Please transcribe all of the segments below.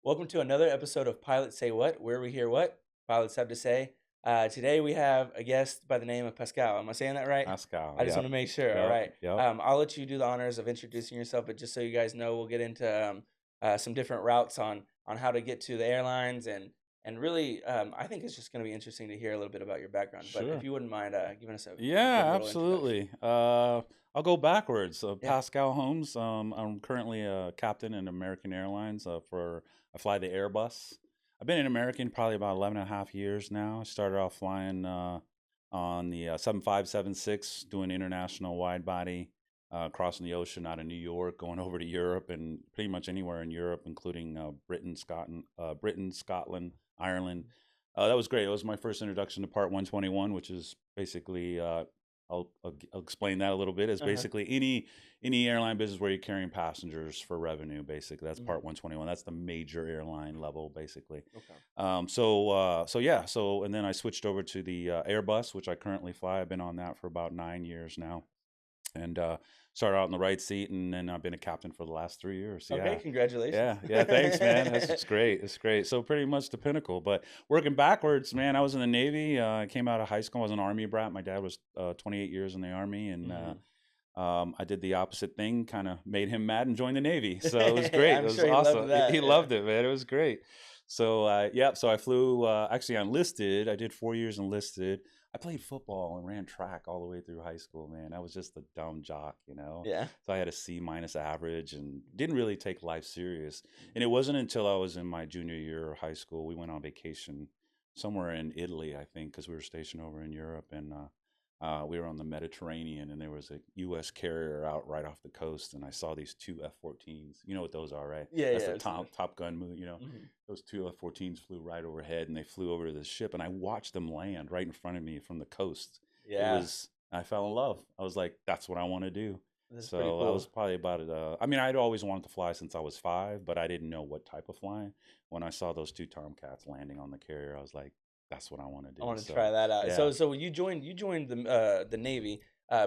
Welcome to another episode of Pilots Say What, where we hear what pilots have to say. Today we have a guest by the name of Pascal. Am I saying that right? Pascal, I just want yep, to make sure. All yep, right. yep. I'll let you do the honors of introducing yourself, but just so you guys know, we'll get into some different routes on how to get to the airlines and really, I think it's just going to be interesting to hear a little bit about your background. But if Sure. you wouldn't mind giving us a good Yeah, little introduction. absolutely. I'll go backwards. Yeah. Pascal Holmes. I'm currently a captain in American Airlines. I fly the Airbus. I've been in American probably about 11 and a half years now. I started off flying on the 7576, doing international wide body, crossing the ocean out of New York, going over to Europe, and pretty much anywhere in Europe, including Britain, Scotland, Ireland. That was great. It was my first introduction to Part 121, which is basically I'll explain that a little bit. Is Uh-huh. basically any airline business where you're carrying passengers for revenue. Basically, that's Hmm. Part 121. That's the major airline level, basically. Okay. So and then I switched over to the Airbus, which I currently fly. I've been on that for about 9 years now, and started out in the right seat, and then I've been a captain for the last 3 years. Okay. Yeah. Congratulations. Yeah, yeah, thanks, man. It's great. It's great. So pretty much the pinnacle. But working backwards, man, I was in the Navy. I came out of high school. I was an Army brat. My dad was 28 years in the Army, and Hmm. I did the opposite thing. Kind of made him mad and joined the Navy. So it was great. It I'm was sure he loved awesome. He that. Yeah. loved it, man. It was great. So yeah, so I flew. Actually, I enlisted. I did 4 years enlisted. I played football and ran track all the way through high school, man. I was just a dumb jock, you know. Yeah. So I had a C- average and didn't really take life serious. And it wasn't until I was in my junior year of high school, we went on vacation somewhere in Italy, I think, because we were stationed over in Europe, and we were on the Mediterranean, and there was a U.S. carrier out right off the coast, and I saw these two F-14s. You know what those are, right? Yeah. That's Yeah. the Absolutely. Top Gun movie. You know, Hmm. those two F-14s flew right overhead, and they flew over to the ship, and I watched them land right in front of me from the coast. Yeah. I fell in love. I was like, that's what I want to do. That's pretty So I was cool. probably about it. I mean, I'd always wanted to fly since I was 5, but I didn't know what type of flying. When I saw those two Tomcats landing on the carrier, I was like, that's what I want to I do. want to try So that out. yeah, So you joined the Navy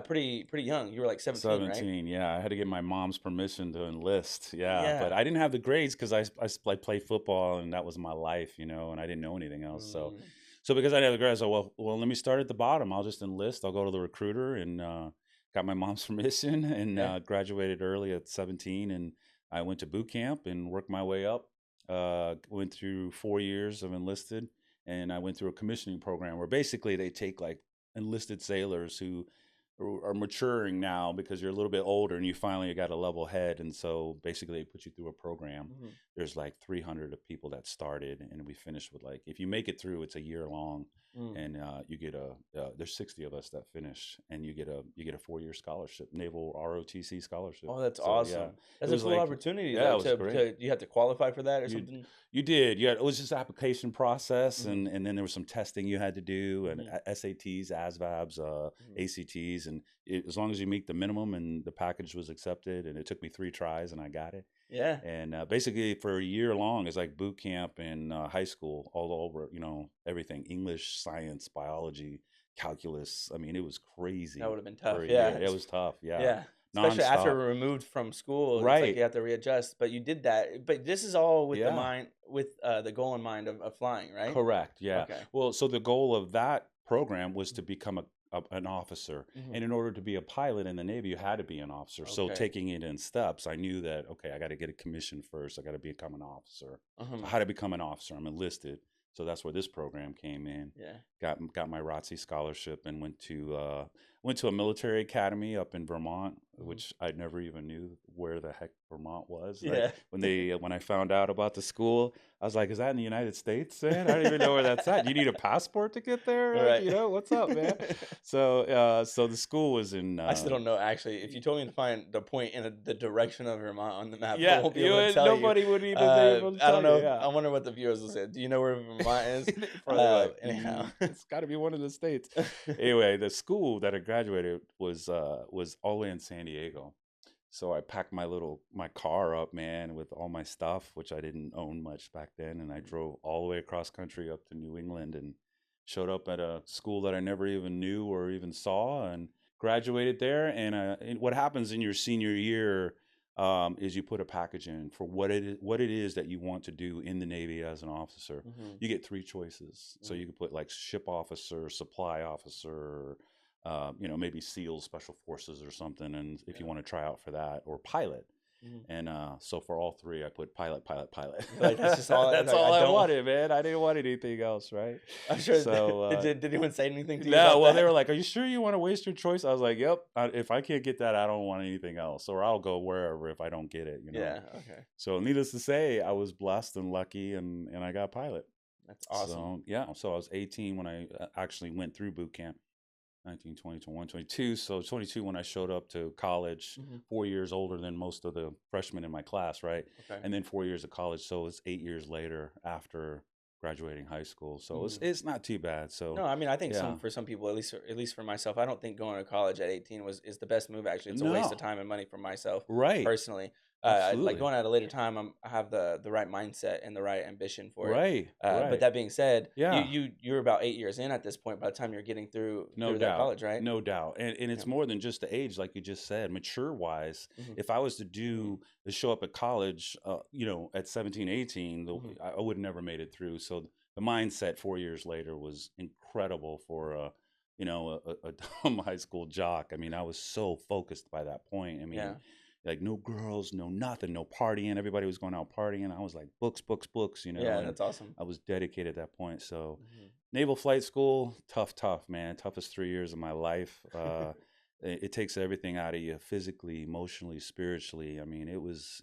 pretty young. You were like 17, right? 17. Yeah, I had to get my mom's permission to enlist. Yeah, but Yeah. I didn't have the grades because I played football and that was my life, you know, and I didn't know anything else. Mm, So because I didn't have the grades, I said, well, let me start at the bottom. I'll just enlist. I'll go to the recruiter and got my mom's permission and yeah. graduated early at 17. And I went to boot camp and worked my way up. Went through 4 years of enlisted, and I went through a commissioning program where basically they take like enlisted sailors who are maturing now because you're a little bit older and you finally got a level head, and so basically they put you through a program. Hmm. There's like 300 of people that started, and we finished with, like, if you make it through, it's a year long, Mm. and you get there's 60 of us that finish, and you get a 4 year scholarship, naval ROTC scholarship. Oh, that's So yeah, awesome. it That's a was cool like, opportunity yeah, though. it was great. To you have to qualify for that or You something. you did. Yeah, it was just application process, Hmm. and then there was some testing you had to do, and Hmm. SATs, ASVABs, Hmm. ACTs, and as long as you meet the minimum, and the package was accepted, and it took me 3 tries, and I got it. Yeah. And basically for a year long, it's like boot camp in high school, all over, you know, everything: English, science, biology, calculus. I mean, it was That crazy would have been for tough. a Yeah. year. It was tough. Yeah, Yeah. Especially after nonstop. removed from school, it's like Right. you have to readjust. But you did that. But this is all with Yeah. the goal in mind of flying, right? Correct. Yeah. Okay. Well, so the goal of that program was to become an officer, Hmm. and in order to be a pilot in the Navy, you had to be an officer. So Okay. taking it in steps, I knew that, okay, I got to get a commission first. I got to become an officer. So Uh-huh. how to become an officer? I'm enlisted. So that's where this program came in. Yeah. Got my ROTC scholarship and went to a military academy up in Vermont, Hmm. which I never even knew where the heck Vermont was. Like, Yeah. when I found out about the school, I was like, "Is that in the United States, man? I don't even know where that's at. You need a passport to get there? Like, Right. you know, what's up, man?" So the school was in. I still don't know actually. If you told me to find the point in the direction of Vermont on the map, I Yeah, won't be able to tell you. nobody would even be able to I tell don't you. know. Yeah, I wonder what the viewers will say. Do you know where Vermont is? they're probably like, Anyhow. it's got to be one of the states. Anyway, the school that I graduated was all the way in San Diego. So I packed my car up, man, with all my stuff, which I didn't own much back then, and I drove all the way across country up to New England and showed up at a school that I never even knew or even saw, and graduated there. And what happens in your senior year? is you put a package in for what it is that you want to do in the Navy as an officer. Mm-hmm. You get three choices. So Mm-hmm. you can put like ship officer, supply officer, maybe SEAL Special Forces or something. And if you Yeah. want to try out for that, or pilot. Mm-hmm. And so for all three, I put pilot, pilot, pilot. You're like, that's just all. That's Like, I all I don't. wanted, man. I didn't want anything else, right? I'm sure. So Did anyone say anything to you no, about well, they were that? like, "Are you sure you want to waste your choice?" I was like, "Yep. If I can't get that, I don't want anything else, or I'll go wherever if I don't get it." Yeah. Okay. So, needless to say, I was blessed and lucky, and I got pilot. That's awesome. So yeah, so I was 18 when I actually went through boot camp. 19, 20, 21, 22. So 22 when I showed up to college, Mm-hmm. 4 years older than most of the freshmen in my class, right? Okay. And then 4 years of college. So it's 8 years later after graduating high school. So Mm-hmm. it's not too bad. No, So I mean, I think yeah. for some people, at least for myself, I don't think going to college at 18 is the best move. Actually, it's a waste of No. time and money for myself Right. personally. Like Absolutely. going at a later time, I have the right mindset and the right ambition for it. Right. But Right. that being said, Yeah. you're about 8 years in at this point. By the time you're getting No through that doubt. college, right? No doubt. And Yeah. it's more than just the age, like you just said, mature wise. Mm-hmm. If I was to Mm-hmm. show up at college, at 17, 18, Mm-hmm. I would have never made it through. So the mindset 4 years later was incredible for, a dumb high school jock. I mean, I was so focused by that point. I Yeah. mean, like no girls, no nothing, no partying. Everybody was going out partying. I was like books, books, books, Yeah, and that's awesome. I was dedicated at that point. So Mm-hmm. Naval Flight School, tough, man. Toughest 3 years of my life. It takes everything out of you, physically, emotionally, spiritually. I mean, it was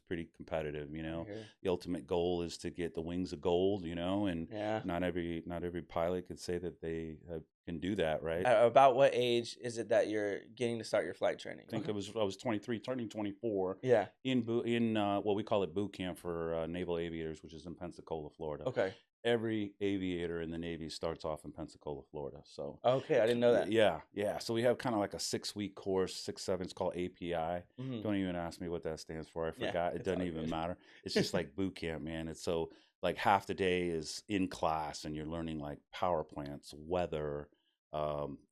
pretty competitive. I hear. The ultimate goal is to get the wings of gold. And Yeah. not every pilot could say that they can do that, right? About what age is it that you're getting to start your flight training? I think I was 23, turning 24 Yeah. in what we call it boot camp for naval aviators, which is in Pensacola, Florida. Okay. Every aviator in the Navy starts off in Pensacola, Florida. So Okay, I didn't know that. yeah. So we have kind of like a 6-week course, 6, 7. It's called API. Mm-hmm. Don't even ask me what that stands for. I Yeah, forgot. It it's all doesn't even good. matter. It's just like boot camp, man. It's so like half the day is in class and you're learning like power plants, weather,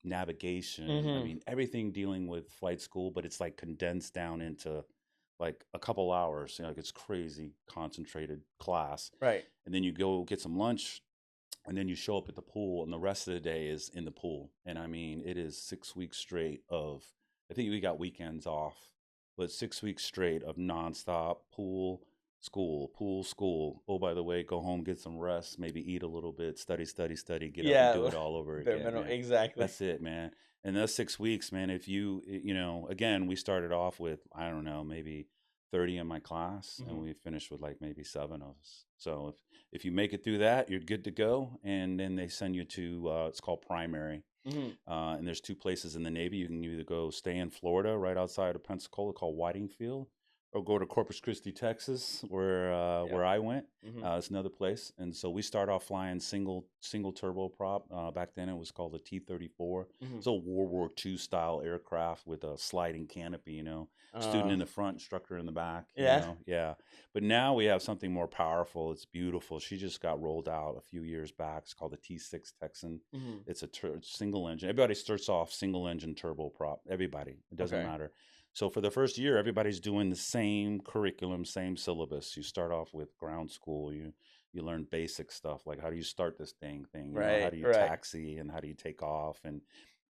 navigation. I Mm-hmm. mean, everything dealing with flight school, but it's like condensed down into like a couple hours. Like it's crazy concentrated class. Right. And then you go get some lunch and then you show up at the pool and the rest of the day is in the pool. And I mean, it is 6 weeks straight of, I think we got weekends off, but 6 weeks straight of nonstop pool, school. Oh, by the way, go home, get some rest, maybe eat a little bit, study, get up and do Yeah. it all over Bare again, minimum. man. Exactly. That's it, man. And those 6 weeks, man, if again, we started off with, I don't know, maybe 30 in my class, and Mm-hmm. we finished with like maybe 7 of us. So if you make it through that, you're good to go. And then they send you to, it's called primary. Mm-hmm. And there's 2 places in the Navy. You can either go stay in Florida, right outside of Pensacola, called Whitingfield, or go to Corpus Christi, Texas, where I went. Mm-hmm. It's another place. And so we start off flying single turboprop. Back then it was called a T-34. Mm-hmm. So World War II style aircraft with a sliding canopy, student in the front, instructor in the back. Yeah. Yeah. But now we have something more powerful. It's beautiful. She just got rolled out a few years back. It's called the T6 Texan. Mm-hmm. It's a single engine. Everybody starts off single engine turboprop. Everybody. It doesn't Okay. matter. So for the first year, everybody's doing the same curriculum, same syllabus. You start off with ground school. You learn basic stuff like how do you start this thing, how Right. do you Right. taxi and how do you take off and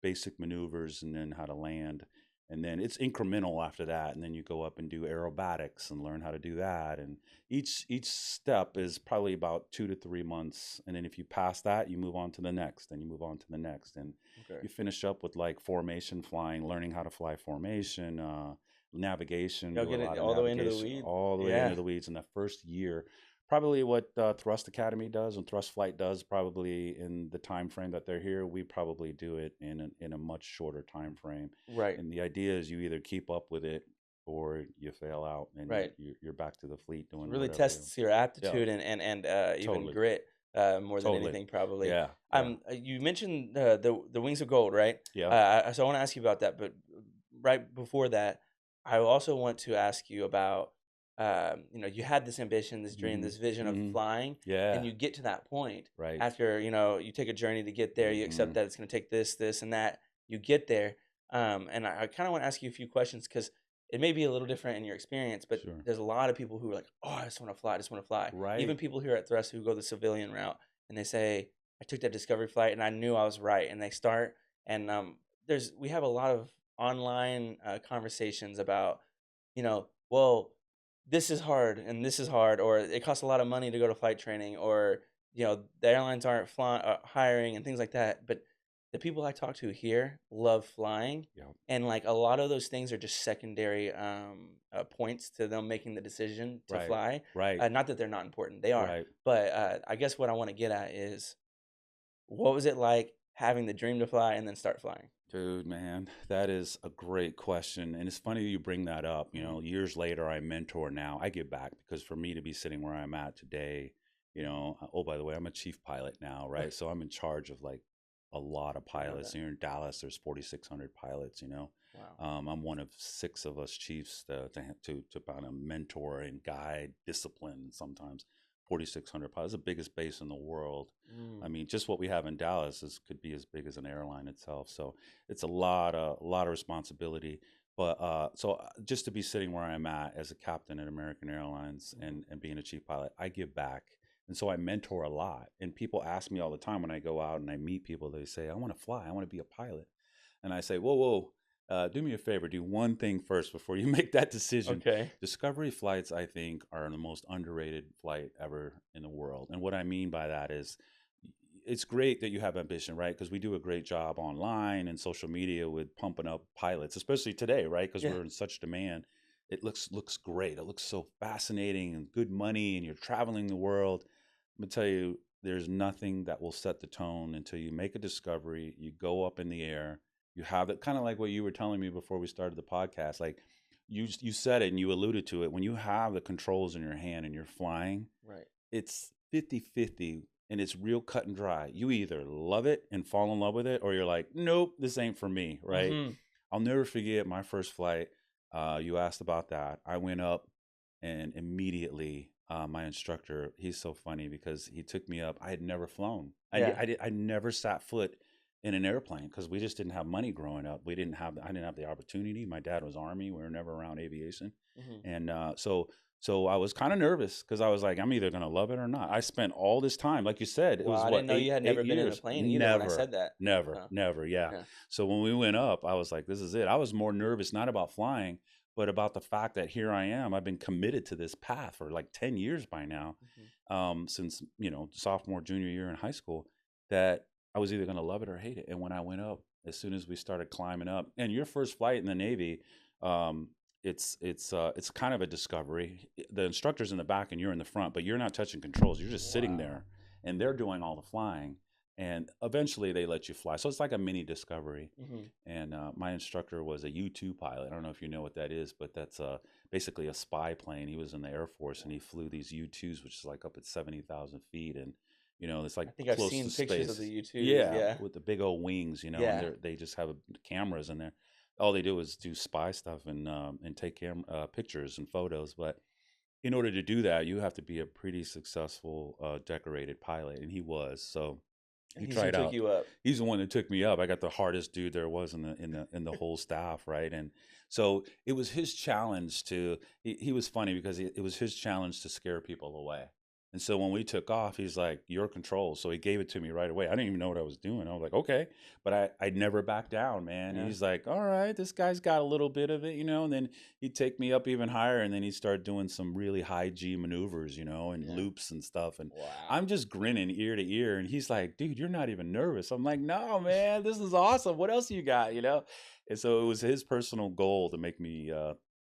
basic maneuvers and then how to land. And then it's incremental after that. And then you go up and do aerobatics and learn how to do that. And each step is probably about 2 to 3 months. And then if you pass that, you move on to the next, and you move on to the next. And Okay. you finish up with like formation flying, learning how to fly formation, navigation, Y'all do a get it lot of all the way into the navigation, weeds. all the way Yeah. into the weeds in the first year. Probably what Thrust Academy does and Thrust Flight does, probably in the time frame that they're here, we probably do it in a much shorter time frame. Right. And the idea is you either keep up with it or you fail out and Right. you're back to the fleet doing Really whatever. tests your aptitude and even Totally. grit more than Totally. anything probably. Yeah. You mentioned the wings of gold, right? Yeah. So I want to ask you about that, but right before that, I also want to ask you about you had this ambition, this dream, Mhm. this vision of Mhm. flying, Yeah. and you get to that point Right. after you take a journey to get there. You accept Mhm. that it's going to take this, and that. You get there, and I kind of want to ask you a few questions because it may be a little different in your experience, but Sure. there's a lot of people who are like, oh, I just want to fly. I just want to fly. Even Right. people here at Thrust who go the civilian route and they say, I took that discovery flight and I knew I was right. And they start, and we have a lot of online conversations about, well, this is hard and this is hard, or it costs a lot of money to go to flight training, or the airlines aren't hiring and things like that. But the people I talk to here love flying, Yeah. and like a lot of those things are just secondary points to them making the decision to Right. fly. Right. Not that they're not important, they are. Right. But I guess what I want to get at is, what was it like having the dream to fly and then start flying? Dude, man, that is a great question. And it's funny you bring that up. Hmm. Years later, I mentor now. I give back because for me to be sitting where I'm at today, oh, by the way, I'm a chief pilot now, right? So I'm in charge of like a lot of Didn't know pilots. that. Here in Dallas, there's 4,600 pilots. Wow. I'm one of six of us chiefs to kind of mentor and guide, discipline sometimes 4,600 pilots. It's the biggest base in the world. Mm. I mean, just what we have in Dallas could be as big as an airline itself. So it's a lot of responsibility. But just to be sitting where I'm at as a captain at American Airlines Mhm. and being a chief pilot, I give back. And so I mentor a lot. And people ask me all the time when I go out and I meet people, they say, I want to fly, I want to be a pilot. And I say, whoa, whoa, do me a favor, do one thing first before you make that decision. Okay. Discovery flights, I think, are the most underrated flight ever in the world. And what I mean by that is it's great that you have ambition, right? Because we do a great job online and social media with pumping up pilots, especially today, right? Because Yeah. we're in such demand. It looks great. It looks so fascinating and good money, and you're traveling the world. I'm gonna tell you, there's nothing that will set the tone until you make a discovery. You go up in the air. You have it kind of like what you were telling me before we started the podcast. Like you said it and you alluded to it. When you have the controls in your hand and you're flying, Right. it's 50-50 and it's real cut and dry. You either love it and fall in love with it or you're like, nope, this ain't for me, right? Hmm. I'll never forget my first flight. You asked about that. I went up and immediately my instructor, he's so funny because he took me up. I had never flown. Yeah. I never sat foot in an airplane because we just didn't have money growing up. I didn't have the opportunity. My dad was Army. We were never around aviation. Hmm. And so I was kind of nervous because I was like, I'm either going to love it or not. I spent all this time, like you said, it Wow, was I didn't what, know you had eight never been in a years? plane either when I Never, said that. never, Wow. never. Yeah. Yeah. So when we went up, I was like, this is it. I was more nervous, not about flying, but about the fact that here I am. I've been committed to this path for like 10 years by now, Hmm. since, sophomore, junior year in high school, that I was either going to love it or hate it. And when I went up, as soon as we started climbing up, and your first flight in the Navy, um, it's kind of a discovery. The instructor's in the back and you're in the front, but you're not touching controls. You're just sitting Wow. there, and they're doing all the flying. And eventually they let you fly. So it's like a mini discovery. Hmm. And my instructor was a U-2 pilot. I don't know if you know what that is, but that's basically a spy plane. He was in the Air Force and he flew these U-2s, which is like up at 70,000 feet. And, it's like I think I've close to seen pictures of space. the U2s. Yeah, Yeah. with the big old wings, and Yeah. they just have cameras in there. All they do is do spy stuff and take pictures and photos. But in order to do that, you have to be a pretty successful, decorated pilot, and he was. So And he he's who tried took out. you up. He's the one that took me up. I got the hardest dude there was in the whole staff, right? And so it was his challenge to. He was funny because it was his challenge to scare people away. And so when we took off, he's like, "Your control." So he gave it to me right away. I didn't even know what I was doing. I was like, "Okay," but I never backed down, man. And Yeah. he's like, "All right, this guy's got a little bit of it." And then he'd take me up even higher, and then he'd start doing some really high G maneuvers, and Yeah. loops and stuff. And Wow. I'm just grinning ear to ear, and he's like, "Dude, you're not even nervous." I'm like, "No, man, this is awesome. What else you got?" And so it was his personal goal to make me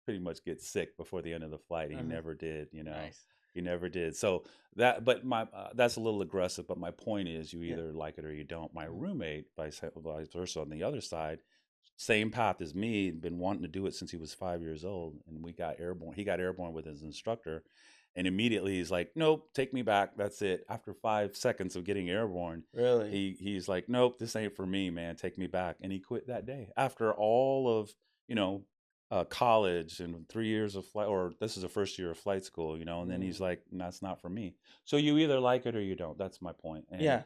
pretty much get sick before the end of the flight. He Uh-huh. never did. Nice. He never did. So but my that's a little aggressive. But my point is, you Yeah. either like it or you don't. My Mhm. roommate, vice versa, on the other side, same path as me, been wanting to do it since he was 5 years old, and we got airborne. He got airborne with his instructor, and immediately he's like, "Nope, take me back. That's it." After 5 seconds of getting airborne, Really? he's like, "Nope, this ain't for me, man. Take me back." And he quit that day after all of you know college and 3 years of flight, or this is the first year of flight school, and then he's Mm. like, "That's not for me." So you either like it or you don't. That's my point. And Yeah.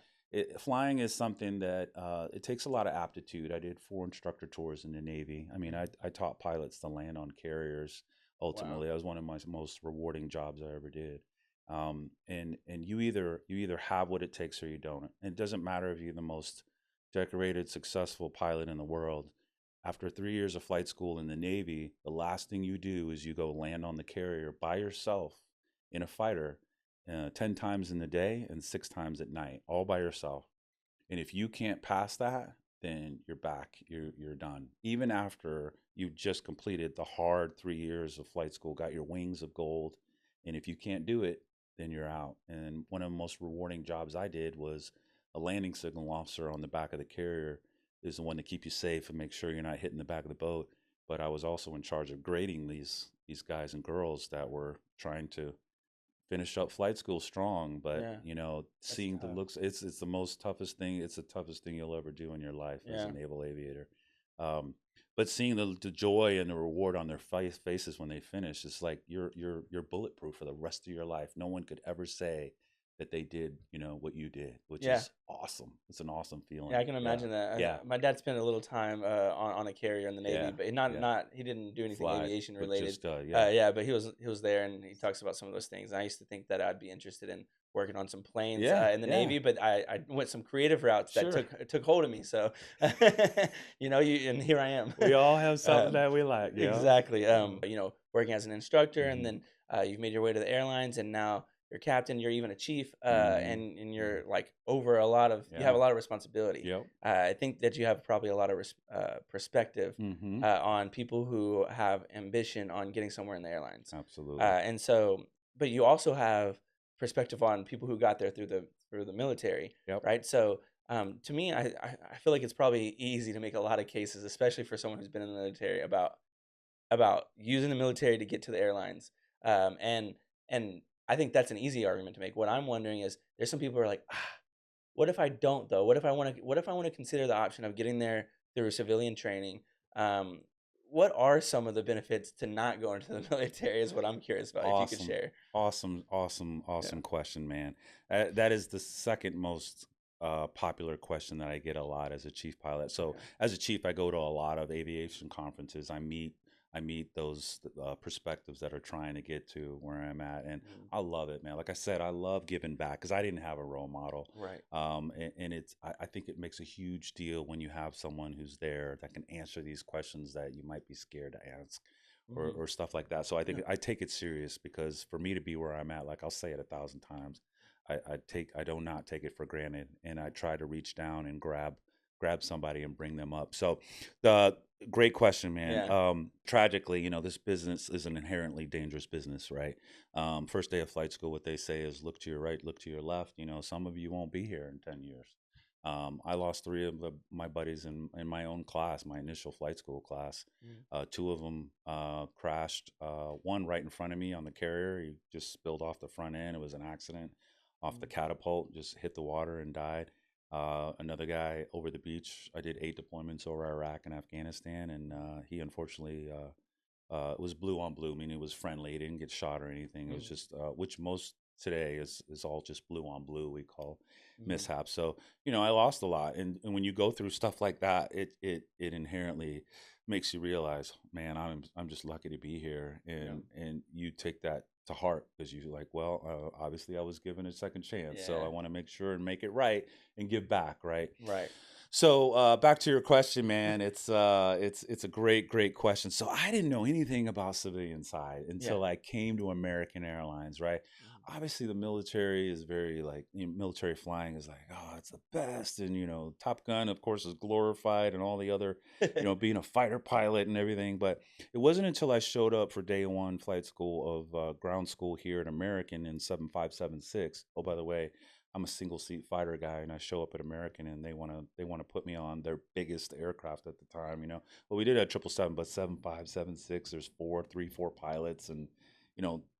Flying is something that it takes a lot of aptitude. I did 4 instructor tours in the Navy. I mean, I taught pilots to land on carriers. Wow. Ultimately, that was one of my most rewarding jobs I ever did. And you either have what it takes or you don't. And it doesn't matter if you're the most decorated, successful pilot in the world. After 3 years of flight school in the Navy, the last thing you do is you go land on the carrier by yourself in a fighter 10 times in the day and 6 times at night, all by yourself. And if you can't pass that, then you're back. You're done. Even after you just completed the hard 3 years of flight school, got your wings of gold, and if you can't do it, then you're out. And one of the most rewarding jobs I did was a landing signal officer on the back of the carrier is the one to keep you safe and make sure you're not hitting the back of the boat. But I was also in charge of grading these guys and girls that were trying to finish up flight school strong. But Yeah, that's seeing the tough. looks, it's the most toughest thing. It's the toughest thing you'll ever do in your life as a Yeah. naval aviator. um, but seeing the joy and the reward on their faces when they finish, it's like you're bulletproof for the rest of your life. No one could ever say that they did what you did, which Yeah. is awesome. It's an awesome Yeah, feeling. I can Yeah, imagine that. yeah, My dad spent a little time on a carrier in the Navy, yeah, but yeah. he didn't do anything Fly, aviation but related. just yeah, Yeah, but he was there, and he talks about some of those things. And I used to think that I'd be interested in working on some planes yeah, in the yeah. Navy, but I went some creative routes that Sure. took hold of me. So, and here I am. We all have something um, that we like. exactly. Mhm. Working as an instructor, and Mhm. then you've made your way to the airlines, and now you're captain. You're even a chief, Mhm. and Mhm. you're like over a lot of. You have Yeah. a lot of responsibility. Yep. I think that you have probably a lot of perspective Mhm. on people who have ambition on getting somewhere in the airlines, Absolutely. and so, but you also have perspective on people who got there through the military, Yep. right? So, to me, I feel like it's probably easy to make a lot of cases, especially for someone who's been in the military, about using the military to get to the airlines, and I think that's an easy argument to make. What I'm wondering is, there's some people who are like, what if I don't though? What if I want to consider the option of getting there through civilian training? Um, what are some of the benefits to not going to the military? Is what I'm curious about. If you could Awesome. share. Awesome. Awesome. Yeah. Awesome question, man. That is the second most popular question that I get a lot as a chief pilot. So Okay. as a chief, I go to a lot of aviation conferences. I meet those perspectives that are trying to get to where I'm at, and Mm, I love it, man. Like I said, I love giving back because I didn't have a role model. right. And I think it makes a huge deal when you have someone who's there that can answer these questions that you might be scared to ask, Hmm. or stuff like that. So I Yeah. think I take it serious, because for me to be where I'm at, like I'll say it 1,000 times, I do not take it for granted, and I try to reach down and grab somebody and bring them up. So the great question, man. Yeah. Tragically, this business is an inherently dangerous business, right? First day of flight school, what they say is look to your right, look to your left. Some of you won't be here in 10 years. I lost three of my buddies in my own class, my initial flight school class. Mm, Two of them crashed. One right in front of me on the carrier. He just spilled off the front end. It was an accident off the mm, catapult, just hit the water and died. Another guy over the beach. I did 8 deployments over Iraq and Afghanistan, and he unfortunately it was blue on blue, meaning it was friendly. He didn't get shot or anything. It was mm, just which most today is all just blue on blue. We call mm, mishaps. So I lost a lot, and when you go through stuff like that, it inherently makes you realize, man, I'm just lucky to be here, yeah. and you take that to heart because you're like, well, obviously I was given a second chance, so Yeah. I want to make sure and make it right and give back, right? Right. So back to your question, man. It's a great question. So I didn't know anything about civilian side Yeah. until I came to American Airlines, right? Mhm. Obviously, the military is very like military flying is like, oh, it's the best, and Top Gun, of course, is glorified, and all the other, being a fighter pilot and everything. But it wasn't until I showed up for day one flight school of ground school here at American in 7576. Oh, by the way, I'm a single seat fighter guy, and I show up at American, and they wanna put me on their biggest aircraft at the time. Well, we did have 777, but 7576. There's 4 pilots, and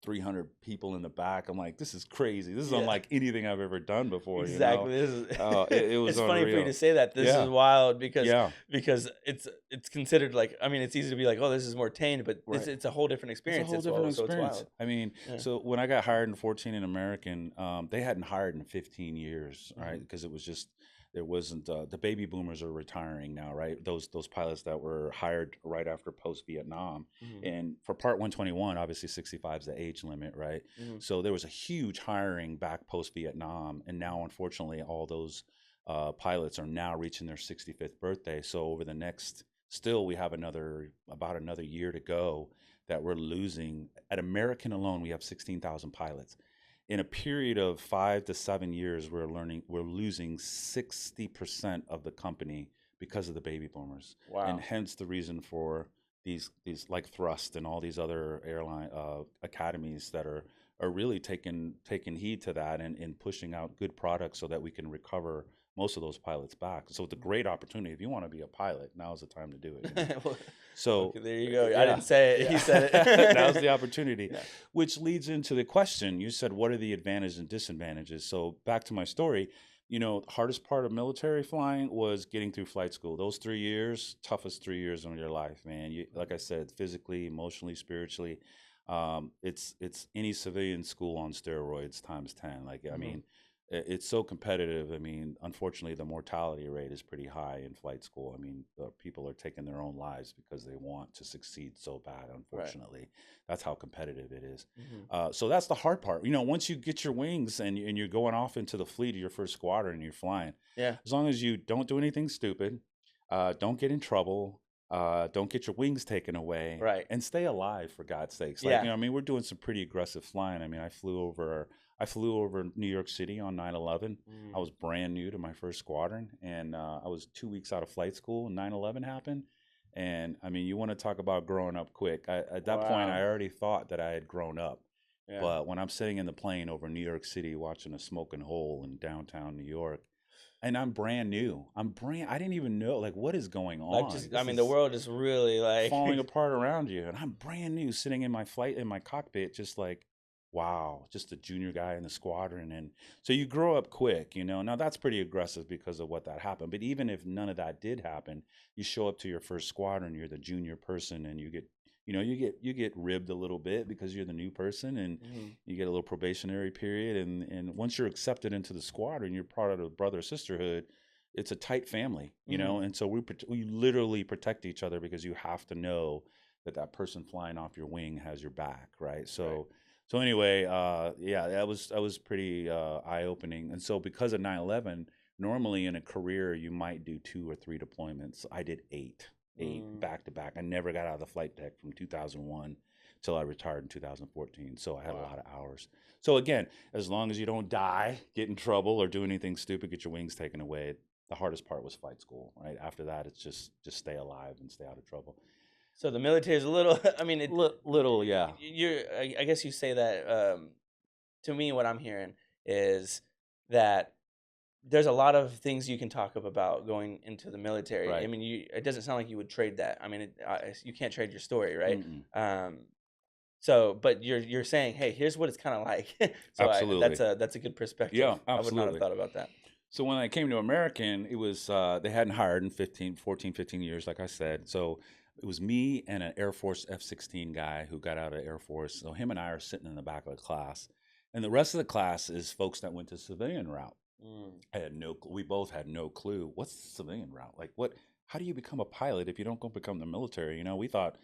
300 people in the back. I'm like, this is crazy. This is Yeah. unlike anything I've ever done before. Exactly. This is It was it's funny for you to unreal. say that. This is Yeah, wild because yeah, it's considered like, I mean, it's easy to be like, oh, this is more tame, but right. it's a whole different It's a experience. whole It's different well, so it's experience. wild. I mean, Yeah. so when I got hired in 14 in American, they hadn't hired in 15 years, right? Mhm. Because it was just there wasn't the baby boomers are retiring now, right? Those pilots that were hired right after post Vietnam, Mhm. and for Part 121, obviously 65 is the age limit, right? Mhm. So there was a huge hiring back post Vietnam, and now unfortunately all those pilots are now reaching their 65th birthday. So over the next, still we have about another year to go that we're losing. At American alone, we have 16,000 pilots. In a period of 5 to 7 years, we're losing 60% of the company because of the baby boomers, and Wow. hence the reason for these like Thrust and all these other airline academies that are really taking heed to that and pushing out good products so that we can recover most of those pilots back. So it's a great opportunity. If you want to be a pilot, now's the time to do it. Well, So, okay, there you go. I yeah, didn't say it. yeah. He said Now's it. the opportunity, Yeah. which leads into the question. You said, what are the advantages and disadvantages? So back to my story, hardest part of military flying was getting through flight school. Those 3 years, toughest 3 years of your life, man. Like I said, physically, emotionally, spiritually, it's any civilian school on steroids times 10. Like, I Mhm. mean, it's so competitive. I mean, unfortunately, the mortality rate is pretty high in flight school. I mean, people are taking their own lives because they want to succeed so bad. Right. Unfortunately, that's how competitive it is. Mhm. So that's the hard part. Once you get your wings and you're going off into the fleet of your first squadron and you're flying, Yeah. as long as you don't do anything stupid, don't get in trouble, don't get your wings taken away, Right. and stay alive for God's sakes. Like, Yeah. I mean, we're doing some pretty aggressive flying. I mean, I flew over New York City on 9/11. I Mm. was brand new to my first squadron, and I was 2 weeks out of flight school, and 9/11 happened. And I mean, you want to talk about growing up quick. At that point, I Wow. already thought that I had grown up. Yeah. But when I'm sitting in the plane over New York City watching a smoking hole in downtown New York, and I'm brand new, I didn't even know, like, what is going Like on? just, I This mean, the is world is really like, falling apart around you, and I'm brand new sitting in my cockpit, just like, wow, just a junior guy in the squadron. And so you grow up quick. Now that's pretty aggressive because of what that happened, but even if none of that did happen, you show up to your first squadron, you're the junior person, and you get ribbed a little bit because you're the new person, and Mhm. you get a little probationary period, and once you're accepted into the squadron, you're part of the brother sisterhood. It's a tight family, Mhm. and so we literally protect each other because you have to know that person flying off your wing has your back, right? Right. So anyway, yeah, that was pretty eye opening. And so because of 9/11, normally in a career you might do 2 or 3 deployments. I did eight Mm. back to back. I never got out of the flight deck from 2001 till I retired in 2014. So I had a Wow. lot of hours. So again, as long as you don't die, get in trouble, or do anything stupid, get your wings taken away. The hardest part was flight school, right? After that, it's just stay alive and stay out of trouble. So the military is a little. I mean, Little, yeah, you're. I guess you say that. To me, what I'm hearing is that there's a lot of things you can talk about going into the military. I right. mean, it doesn't sound like you would trade that. I mean, you can't trade your story, right? Mm-mm. Um, so, but you're saying, hey, here's what it's kind of like. So Absolutely. that's a good perspective. Yeah, I would not have absolutely. thought about that. So when I came to American, it was they hadn't hired in 15 years, like I said. So it was me and an Air Force F-16 guy who got out of Air Force. So him and I are sitting in the back of the class, and the rest of the class is folks that went to civilian route. Mm. We both had no clue what's the civilian route. Like, what? How do you become a pilot if you don't go become the military? We thought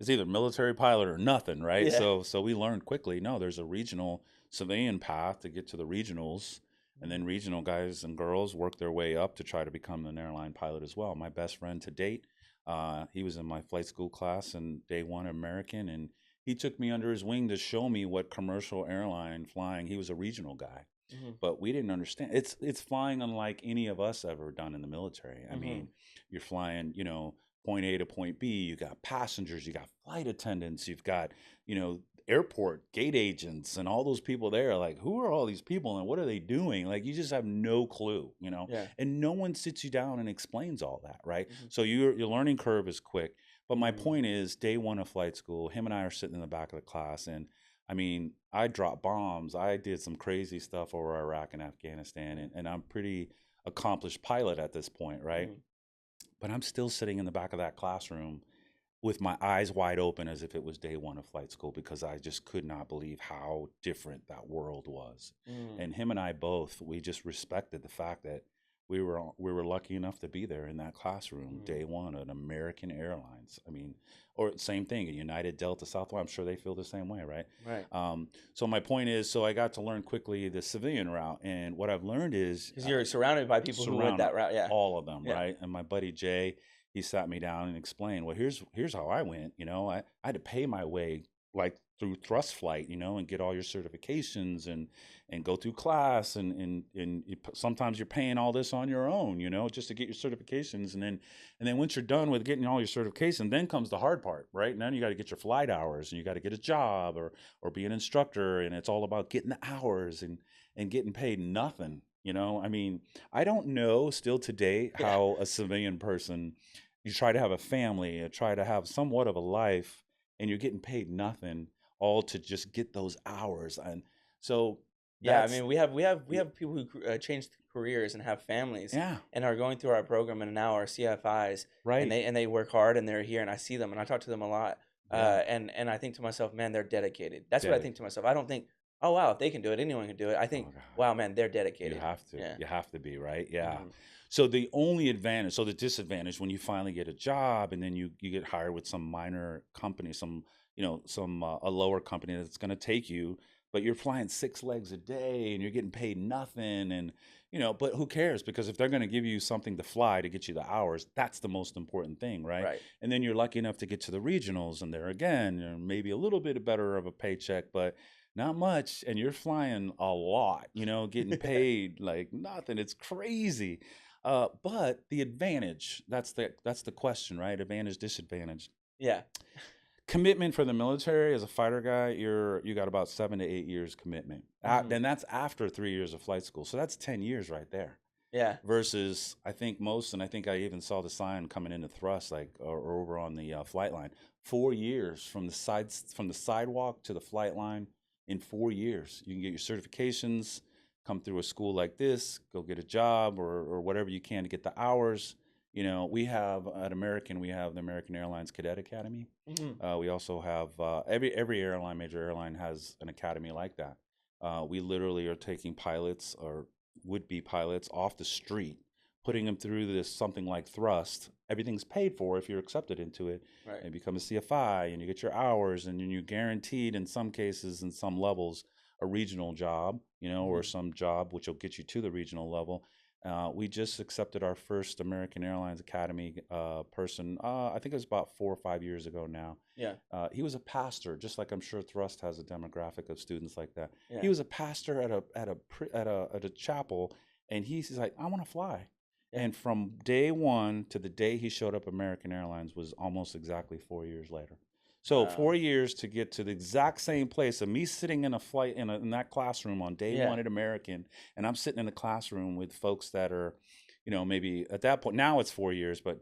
it's either military pilot or nothing, right? Yeah. So we learned quickly. No, there's a regional civilian path to get to the regionals, and then regional guys and girls work their way up to try to become an airline pilot as well. My best friend to date, he was in my flight school class and day one American, and he took me under his wing to show me what commercial airline flying. He was a regional guy, Hmm. but we didn't understand. It's flying unlike any of us ever done in the military. I Hmm. mean, you're flying, point A to point B. You got passengers, you got flight attendants, you've got, airport gate agents, and all those people there. Like, who are all these people and what are they doing? Like, you just have no clue. Yeah. And no one sits you down and explains all that, right? Hmm. So your learning curve is quick. But my Hmm. point is, day one of flight school, him and I are sitting in the back of the class, and I mean, I dropped bombs. I did some crazy stuff over Iraq and Afghanistan, and I'm pretty accomplished pilot at this point, right? Mhm. But I'm still sitting in the back of that classroom with my eyes wide open as if it was day one of flight school, because I just could not believe how different that world was. Mm. And him and I both, we just respected the fact that we were lucky enough to be there in that classroom Mm. day one at American Airlines. I mean, or same thing, United, Delta, Southwest. I'm sure they feel the same way, right? Right. So my point is, so I got to learn quickly the civilian route, and what I've learned is Because you're surrounded by people who went surround that route. Yeah. all of them, Yeah. right? And my buddy Jay, he sat me down and explained, well, here's how I went. I had to pay my way like through thrust flight, and get all your certifications and go through class, and sometimes you're paying all this on your own, just to get your certifications, and then once you're done with getting all your certification, then comes the hard part, right? Now you got to get your flight hours, and you got to get a job or be an instructor, and it's all about getting the hours and getting paid nothing. I mean, I don't know still today Yeah. how a civilian person, you try to have a family, you try to have somewhat of a life, and you're getting paid nothing, all to just get those hours. And so Yeah, I that's, mean, we have y- people who changed careers and have families yeah, and are going through our program and now are CFIs, and right. they work hard and they're here and I see them and I talk to them a lot. Yeah, And I think to myself, man, they're dedicated. That's what I think dedicated. to myself. I don't think, oh wow, if they can do it, anyone can do it. I think, Oh God. wow, man, they're You dedicated. have to. Yeah. You have to be, right? Yeah. Hmm. So the only advantage, so the disadvantage when you finally get a job and then you get hired with some minor company, some a lower company that's going to take you, but you're flying 6 legs a day and you're getting paid nothing, and but who cares, because if they're going to give you something to fly to get you the hours, that's the most important thing, right? Right. And then you're lucky enough to get to the regionals, and there again, maybe a little bit better of a paycheck, but not much, and you're flying a lot, getting paid like nothing. It's crazy. But the advantage, that's the question, right? Advantage, disadvantage. Yeah. Commitment for the military as a fighter guy, you got about 7 to 8 years commitment. Hmm. Then that's after 3 years of flight school. So that's 10 years right there. Yeah. Versus, I think most, and I think I even saw the sign coming into thrust, like or over on the flight line, 4 years from the sidewalk to the flight line. In 4 years, you can get your certifications, come through a school like this, go get a job or whatever you can to get the hours. We have at American, we have the American Airlines Cadet Academy. Hmm. We also have every airline, major airline has an academy like that. We literally are taking pilots or would-be pilots off the street, putting them through this something like thrust. Everything's paid for if you're accepted into it, Right. and become a CFI, and you get your hours, and then you're guaranteed in some cases, in some levels, a regional job, or Hmm. some job which will get you to the regional level. We just accepted our first American Airlines Academy person. I think it was about 4 or 5 years ago now. Yeah. He was a pastor, just like I'm sure Thrust has a demographic of students like that. He Yeah. was a pastor at a chapel, and he's like, I want to fly. Yeah. And from day one to the day he showed up American Airlines was almost exactly 4 years later. So Wow. 4 years to get to the exact same place of me sitting in a flight in that classroom on day Yeah. one at American, and I'm sitting in the classroom with folks that are, maybe at that point now it's 4 years, but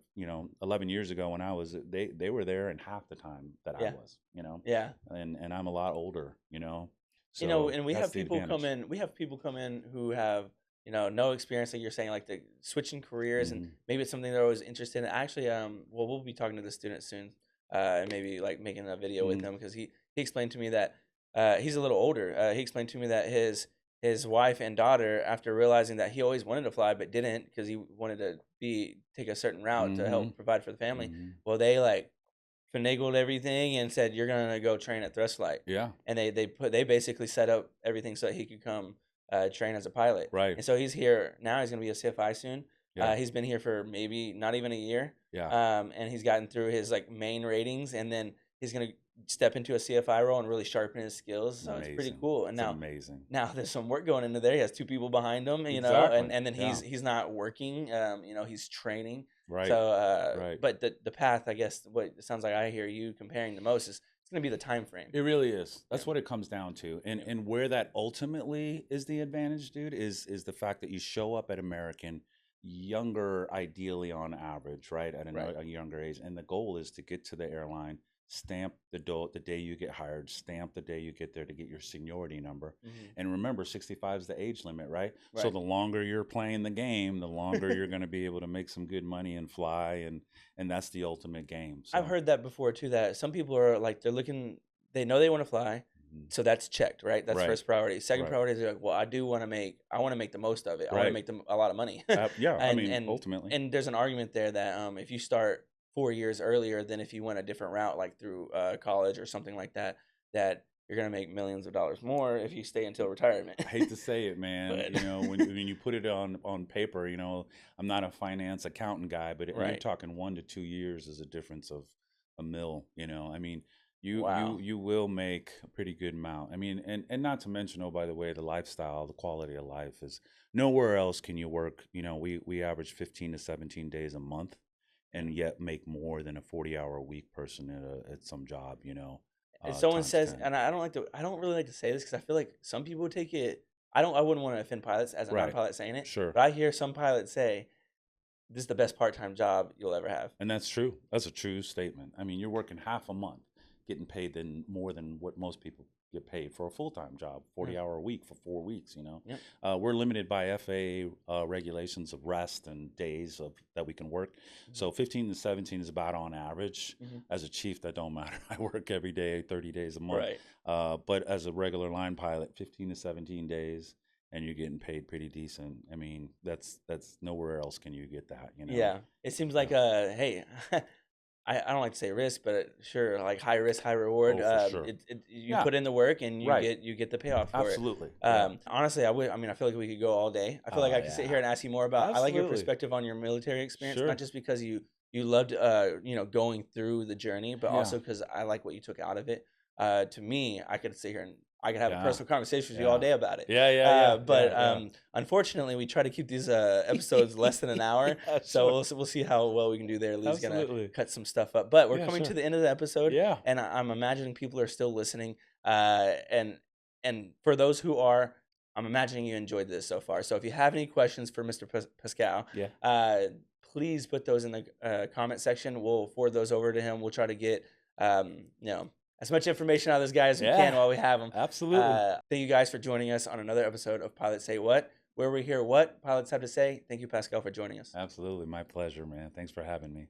11 years ago when I was, they were there in half the time that I Yeah. was, Yeah. and I'm a lot older, You know, so and we that's have the people come advantage. in. We have people come in who have no experience, like you're saying, like the switching careers, and Hmm. maybe it's something they're always interested in. Actually, well, we'll be talking to the student soon, and maybe like making a video with Hmm. him because he explained to me that he's a little older. He explained to me that his wife and daughter, after realizing that he always wanted to fly but didn't because he wanted to take a certain route to Hmm. help provide for the family. Hmm. Well, they like finagled everything and said you're gonna go train at Thrust Flight, Yeah. and they basically set up everything so that he could come train as a pilot. Right. And so he's here now. He's gonna be a CFI soon. Yeah. He's been here for maybe not even a year, Yeah. and he's gotten through his like main ratings, and then he's gonna step into a CFI role and really sharpen his skills. So it's pretty Amazing. cool. And It's amazing. now there's some work going into there. He has two people behind him, Exactly. and then Yeah. he's not working. He's training. Right. So, Right. but the path, I guess, what it sounds like I hear you comparing the most is it's going to be the time frame. It really is. Yeah, That's what it comes down to. And yeah, and where that ultimately is the advantage, dude, is the fact that you show up at American younger, ideally on average, right? At right. a younger age. And the goal is to get to the airline, stamp the day you get hired, stamp the day you get there to get your seniority number. Hmm. And remember, 65 is the age limit, right? So Right. the longer you're playing the game, the longer you're going to be able to make some good money and fly, and that's the ultimate game. I've So, heard that before too. That some people are like they're looking, they know they want to fly, mhm. so that's checked, right? That's Right, first priority. Second right, priority is like, well, I want to make the most of it. I want to right. make them a lot of money, Yeah, I and mean, and ultimately, and there's an argument there that if you start 4 years earlier than if you went a different route, like through college or something like that, that you're gonna make millions of dollars more if you stay until retirement. I hate to say it, man. But When you put it on paper, I'm not a finance accountant guy, but you're right, talking 1 to 2 years is a difference of a mill. I mean, wow, you will make a pretty good amount. I mean, and not to mention, oh, by the way, the lifestyle, the quality of life is nowhere else can you work. We average 15 to 17 days a month, and yet make more than a 40-hour a week person at some job. if someone Times says, 10. and I don't really like to say this because I feel like some people take it. I wouldn't want to offend pilots as a Right. non-pilot saying it, Sure. but I hear some pilots say, "This is the best part-time job you'll ever have." And that's true. That's a true statement. I mean, you're working half a month, getting paid than more than what most people get paid for a full-time job, Yeah. 40-hour a week for 4 weeks. Yep. We're limited by FAA regulations of rest and days that we can work. Mhm. So 15 to 17 is about on average. Mhm. As a chief, that don't matter. I work every day, 30 days a month. Right. But as a regular line pilot, 15 to 17 days, and you're getting paid pretty decent. I mean, that's nowhere else can you get that. Yeah. It seems like So, hey, I don't like to say risk, but sure, like high risk, high reward. oh, for sure. You Yeah, put in the work and right. you get the payoff for it. Absolutely. Yeah. Honestly, I mean, I feel like we could go all day. I feel like Oh, I could sit here yeah. and ask you more about. I like your Absolutely. perspective on your military experience, not Sure. just because you loved going through the journey, but Yeah. also because I like what you took out of it. To me, I could sit here and I could have a Yeah. personal conversation with you all Yeah. day about it. Yeah. Yeah. Yeah. But Yeah. unfortunately, we try to keep these episodes less than an hour. Yeah. So Sure. we'll see how well we can do there. Lee's gonna Absolutely. cut some stuff up, but we're Yeah. coming to Sure. the end of the episode, Yeah. and I'm imagining people are still listening. And for those who are, I'm imagining you enjoyed this so far. So if you have any questions for Mr. Pascal, Yeah. please put those in the comment section. We'll forward those over to him. We'll try to get as much information out of this guy as we can Yeah. while we have him. Absolutely. Thank you guys for joining us on another episode of Pilots Say What, where we hear what pilots have to say. Thank you, Pascal, for joining us. Absolutely. My pleasure, man. Thanks for having me.